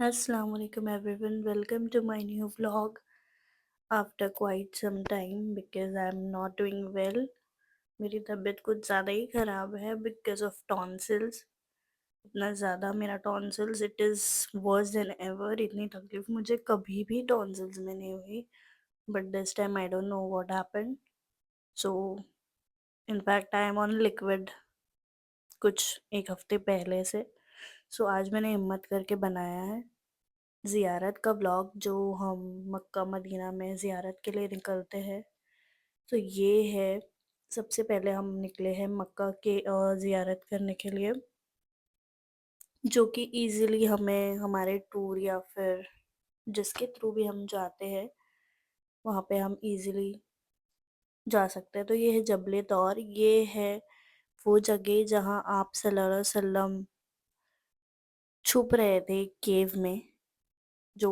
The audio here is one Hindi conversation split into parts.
Assalamu alaikum everyone. Welcome to my new vlog after quite some time because I'm not doing well. मेरी तबीयत कुछ ज़्यादा ही ख़राब है because of tonsils. इतना ज़्यादा मेरा tonsils it is worse than ever. इतनी तकलीफ़ मुझे कभी भी tonsils में नहीं हुई. But this time I don't know what happened. So in fact I am on liquid कुछ एक हफ़्ते पहले से. So आज मैंने हिम्मत करके बनाया है ज़ियारत का व्लॉग जो हम मक्का मदीना में ज़ियारत के लिए निकलते हैं। तो ये है सबसे पहले हम निकले हैं मक्का के ज़ियारत करने के लिए, जो कि ईज़िली हमें हमारे टूर या फिर जिसके थ्रू भी हम जाते हैं, वहाँ पे हम ईज़िली जा सकते हैं। तो ये है जबल तौर, ये है वो जगह जहाँ आप सल्लल्लाहु अलैहि वसल्लम छुप रहे थे केव में। जो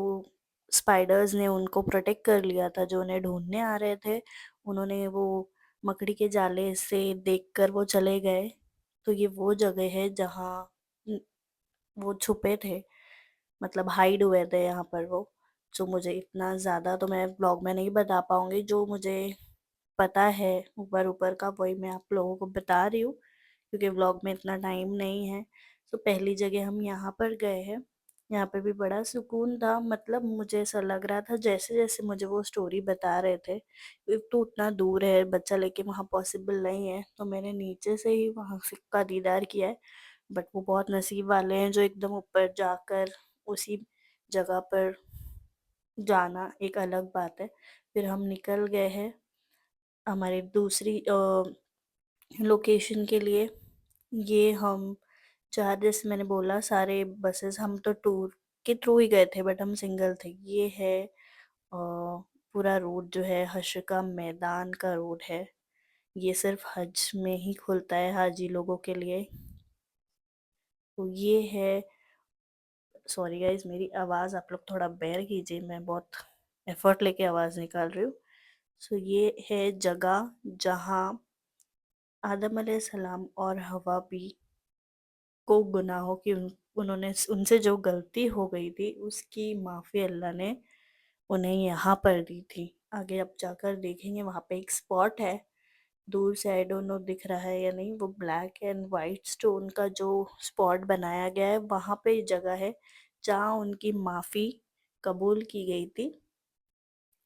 स्पाइडर्स ने उनको प्रोटेक्ट कर लिया था, जो उन्हें ढूँढने आ रहे थे, उन्होंने वो मकड़ी के जाले से देखकर वो चले गए। तो ये वो जगह है जहाँ उम, वो छुपे थे, मतलब हाइड हुए थे यहाँ पर वो। जो मुझे इतना ज़्यादा तो मैं ब्लॉग में नहीं बता पाऊँगी, जो मुझे पता है ऊपर-ऊपर का वही मैं आप लोगों को बता रही हूँ, क्योंकि व्लॉग में इतना टाइम नहीं है। तो पहली जगह हम यहाँ पर गए हैं, यहाँ पे भी बड़ा सुकून था, मतलब मुझे ऐसा लग रहा था जैसे-जैसे मुझे वो स्टोरी बता रहे थे, एक तो उतना दूर है, बच्चा लेके वहाँ पॉसिबल नहीं है, तो मैंने नीचे से ही वहाँ से का दीदार किया है। बट वो बहुत नसीब वाले हैं जो एकदम ऊपर जाकर उसी जगह पर जाना एक अलग बात है। फिर हम निकल गए हैं हमारी दूसरी लोकेशन के लिए। ये हम 4 जैसे मैंने बोला सारे बसेस हम तो टूर के थ्रू ही गए थे बट हम सिंगल थे। ये है पूरा रोड जो है हश्र का मैदान का रोड है। ये सिर्फ़ हज में ही खुलता है हाजी लोगों के लिए। तो ये है सॉरी गाइज़ मेरी आवाज़ आप लोग थोड़ा बेयर कीजिए, मैं बहुत एफ़र्ट लेके आवाज़ निकाल रही हूँ। सो ये है जगह जहाँ आदम अलैहिस्सलाम और हव्वा भी को गुनाहों की उन्होंने उनसे जो गलती हो गई थी उसकी माफ़ी अल्लाह ने उन्हें यहाँ पर दी थी। आगे आप जाकर देखेंगे वहाँ पे एक स्पॉट है, दूर से आई डोंट नो दिख रहा है या नहीं, वो ब्लैक एंड व्हाइट स्टोन का जो स्पॉट बनाया गया है वहाँ पे जगह है जहाँ उनकी माफ़ी कबूल की गई थी।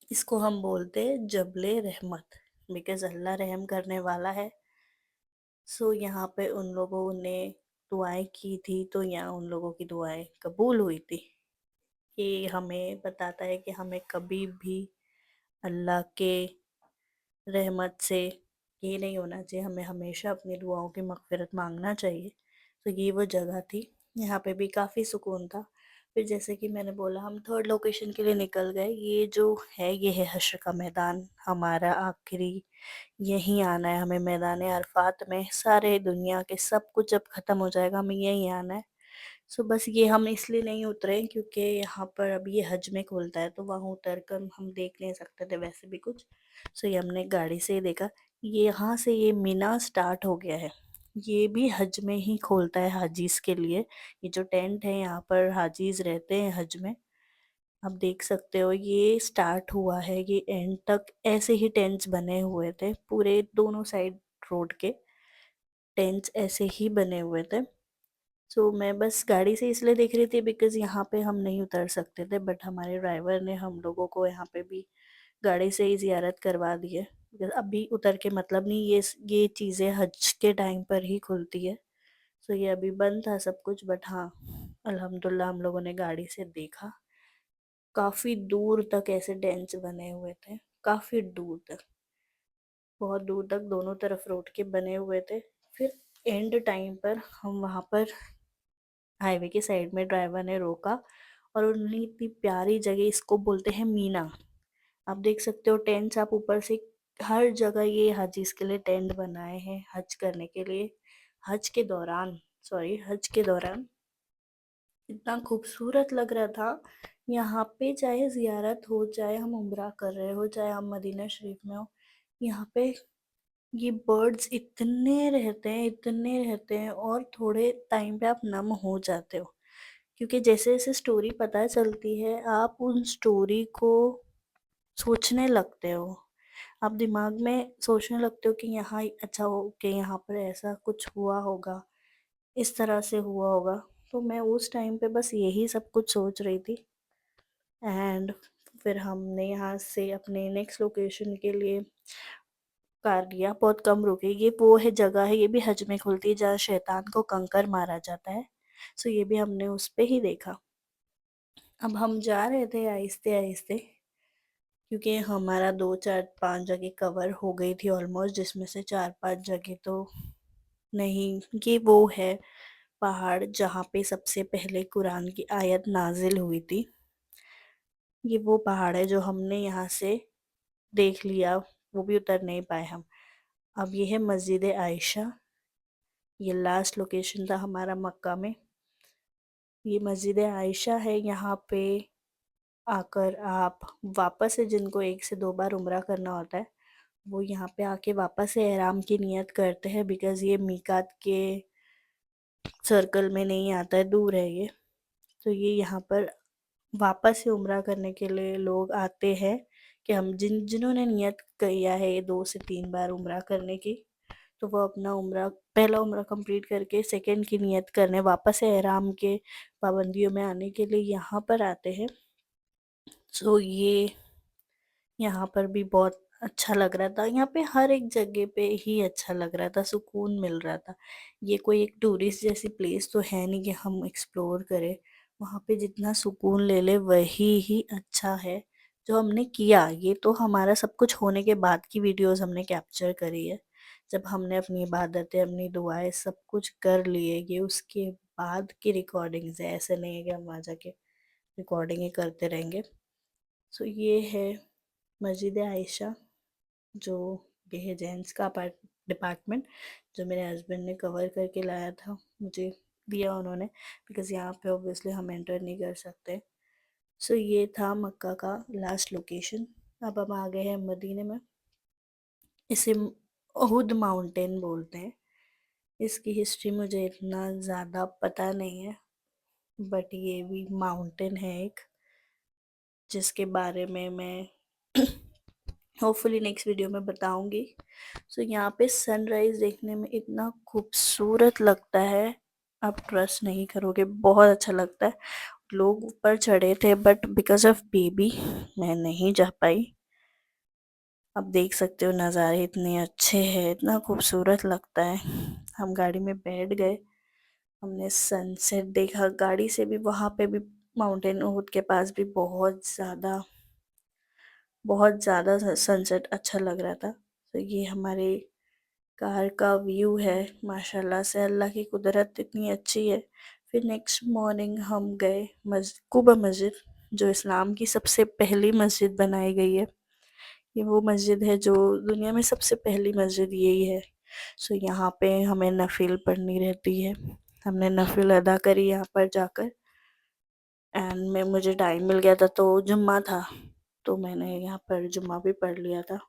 इसको हम बोलते हैं जबले रहमत, बिकॉज़ अल्लाह रहम करने वाला है। सो यहाँ पे उन लोगों ने दुआएँ की थी, तो यहाँ उन लोगों की दुआएँ कबूल हुई थी। ये हमें बताता है कि हमें कभी भी अल्लाह के रहमत से ये नहीं होना चाहिए, हमें हमेशा अपनी दुआओं की मग़फ़िरत माँगना चाहिए। तो ये वो जगह थी, यहाँ पे भी काफ़ी सुकून था। फिर जैसे कि मैंने बोला हम थर्ड लोकेशन के लिए निकल गए। ये जो है ये है हश्र का मैदान, हमारा आखिरी यहीं आना है हमें मैदान अरफ़ात में, सारे दुनिया के सब कुछ जब ख़त्म हो जाएगा हमें यहीं आना है। सो बस ये हम इसलिए नहीं उतरे क्योंकि यहाँ पर अब ये हज में खुलता है, तो वहाँ उतर कर हम देख नहीं सकते थे वैसे भी कुछ। सो ये हमने गाड़ी से ही देखा। ये यहाँ से ये मीना स्टार्ट हो गया है। ये भी हज में ही खोलता है हाजीज़ के लिए। ये जो टेंट है यहाँ पर हाजीज़ रहते हैं हज में। आप देख सकते हो ये स्टार्ट हुआ है, ये एंड तक ऐसे ही टेंट्स बने हुए थे, पूरे दोनों साइड रोड के टेंट्स ऐसे ही बने हुए थे। सो मैं बस गाड़ी से इसलिए देख रही थी बिकॉज़ यहाँ पे हम नहीं उतर सकते थे, बट हमारे ड्राइवर ने हम लोगों को यहाँ पे भी गाड़ी से ही ज़ियारत करवा दी है। बिकॉज़ अभी उतर के मतलब नहीं, ये चीज़ें हज के टाइम पर ही खुलती है। सो ये अभी बंद था सब कुछ, बट हाँ, अल्हम्दुलिल्लाह हम लोगों ने गाड़ी से देखा। काफ़ी दूर तक ऐसे डेंस बने हुए थे, काफ़ी दूर तक, बहुत दूर तक दोनों तरफ रोड के बने हुए थे। फिर एंड टाइम पर हम वहाँ पर हाईवे के साइड में ड्राइवर ने रोका और उन्होंने इतनी प्यारी जगह, इसको बोलते हैं मीना। आप देख सकते हो टेंट्स, आप ऊपर से हर जगह ये हाजीज के लिए टेंट बनाए हैं हज करने के लिए। हज के दौरान हज के दौरान इतना खूबसूरत लग रहा था। यहाँ पे चाहे ज़ियारत हो, चाहे हम उम्रा कर रहे हो, चाहे हम मदीना शरीफ में हो, यहाँ पे ये बर्ड्स इतने रहते हैं और थोड़े टाइम पे आप नम हो जाते हो। क्योंकि जैसे-जैसे स्टोरी पता चलती है, आप उन स्टोरी को सोचने लगते हो। आप दिमाग में सोचने लगते हो कि यहाँ अच्छा हो कि यहाँ पर ऐसा कुछ हुआ होगा, इस तरह से हुआ होगा। तो मैं उस टाइम पे बस यही सब कुछ सोच रही थी। एंड फिर हमने यहाँ से अपने नेक्स्ट लोकेशन के लिए कार लिया, बहुत कम रुके। ये वो है जगह है, ये भी हज में खुलती है जहाँ शैतान को कंकर मारा जाता है। सो ये भी हमने उस पे ही देखा। अब हम जा रहे थे आहिस्ते-आहिस्ते, क्योंकि हमारा 2, 4, 5 जगह कवर हो गई थी ऑलमोस्ट, जिसमें से 4-5 जगह तो नहीं। ये वो है पहाड़ जहाँ पे सबसे पहले कुरान की आयत नाज़िल हुई थी। ये वो पहाड़ है जो हमने यहाँ से देख लिया, वो भी उतर नहीं पाए हम। अब ये है मस्जिद आयशा, ये लास्ट लोकेशन था हमारा मक्का में। ये मस्जिद आयशा है, यहाँ पे आकर आप वापस से, जिनको 1 से 2 बार उम्रा करना होता है, वो यहाँ पे आके वापस से एहराम की नियत करते हैं, बिकॉज़ ये मीकात के सर्कल में नहीं आता है, दूर है ये। तो ये यहाँ पर वापस से उम्रा करने के लिए लोग आते हैं कि हम जिन्होंने नियत किया है 2 से 3 बार उम्रा करने की, तो वो अपना उम्रा, पहला उम्रा कंप्लीट करके सेकंड की नियत करने वापस से एहराम के पाबंदियों में आने के लिए यहाँ पर आते हैं। सो ये यहाँ पर भी बहुत अच्छा लग रहा था। यहाँ पे हर एक जगह पे ही अच्छा लग रहा था, सुकून मिल रहा था। ये कोई एक टूरिस्ट जैसी प्लेस तो है नहीं कि हम एक्सप्लोर करें। वहाँ पे जितना सुकून ले ले वही ही अच्छा है जो हमने किया। ये तो हमारा सब कुछ होने के बाद की वीडियोस हमने कैप्चर करी है। जब हमने अपनी इबादतें, अपनी दुआएं सब कुछ कर लिए, ये उसके बाद की रिकॉर्डिंग्स है। ऐसे नहीं है कि हम वहाँ जाके रिकॉर्डिंग ही करते रहेंगे। सो ये है मस्जिद आयशा, जो ये है जेंट्स का डिपार्टमेंट, जो मेरे हस्बैंड ने कवर करके लाया था, मुझे दिया उन्होंने, बिकॉज़ यहाँ पे ऑब्वियसली हम एंटर नहीं कर सकते। सो ये था मक्का का लास्ट लोकेशन। अब हम आ गए हैं मदीने में। इसे उहुद माउंटेन बोलते हैं। इसकी हिस्ट्री मुझे इतना ज़्यादा पता नहीं है, बट ये भी माउंटेन है एक, जिसके बारे में मैं होपफुली नेक्स्ट वीडियो में बताऊंगी। सो यहाँ पे सनराइज देखने में इतना खूबसूरत लगता है, आप ट्रस्ट नहीं करोगे, बहुत अच्छा लगता है। लोग ऊपर चढ़े थे बट बिकॉज ऑफ बेबी मैं नहीं जा पाई। आप देख सकते हो नज़ारे इतने अच्छे हैं, इतना खूबसूरत लगता है। हम गाड़ी में बैठ गए, हमने सनसेट देखा गाड़ी से भी। वहाँ पे भी माउंटेन उहुद के पास भी बहुत ज़्यादा सनसेट अच्छा लग रहा था। तो ये हमारे कार का व्यू है, माशाल्लाह से अल्लाह की कुदरत इतनी अच्छी है। फिर नेक्स्ट मॉर्निंग हम गए कुबा मस्जिद, जो इस्लाम की सबसे पहली मस्जिद बनाई गई है। ये वो मस्जिद है जो दुनिया में सबसे पहली मस्जिद यही है। सो यहाँ पे हमें नफिल पढ़नी रहती है। हमने नफिल अदा करी यहाँ पर जाकर, एंड मैं मुझे टाइम मिल गया था तो जुम्मा था, तो मैंने यहाँ पर जुम्मा भी पढ़ लिया था।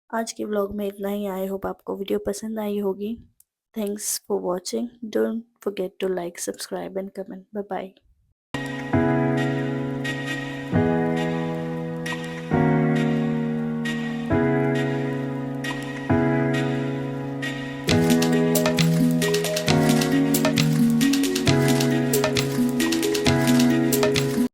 आज के व्लॉग में इतना ही। आई होप आपको वीडियो पसंद आई होगी। Thanks for watching. Don't forget to like, subscribe and comment. Bye bye.